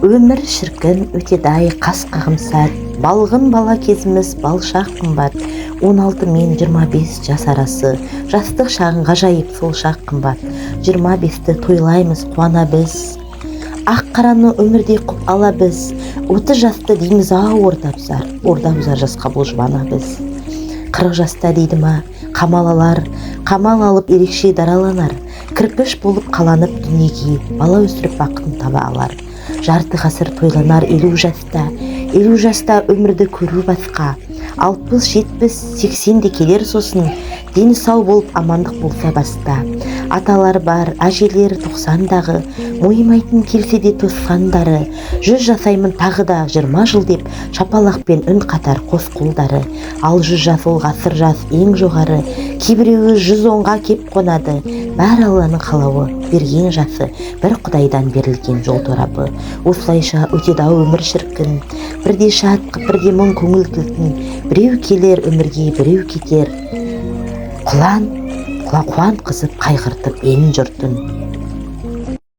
Өмір шіркін өтедай қас қағымсат, балғын бала кезіміз балшақ қымбат. 16 мен 25 жас арасы, жастық шағын ғажайып сол шақ қымбат. 25-ті тойлаймыз қуана біз, ақ қараны өмірде құп ала біз. 30 жасты дейміз ау орда бұзар жасқа бұл жұбана біз. 40 жаста дейді ма қамал алып ерекше дараланар. Кірпіш болып қаланып дүниеге, бала өсіріп бақытын таба алар. Жарты ғасыр тойланар 50 жаста өмірді көру басқа. 60, 70, 80 де келер сосын, дені сау болып амандық болса баста. Аталар бар, әжелер 90-дағы, мойымайтын келсе де тосқандары. 100 жасаймын тағы да 20 жыл деп, шапалақпен үн қатар қос қолдары. Ал 100 жас ол ғасыр жас ең жоғары, кейбіреуі 110-ға кеп қонады. Бәрі Алланың қалауы, берген жасы, бір Құдайдан берілген жол торабы. Осылайша өтеді-ау өмір шіркін, бірде шат, бірде мұң көңіл кілтін. Біреу келер өмірге, біреу кетер. Қуан қызып қайғыртып ен жұртын.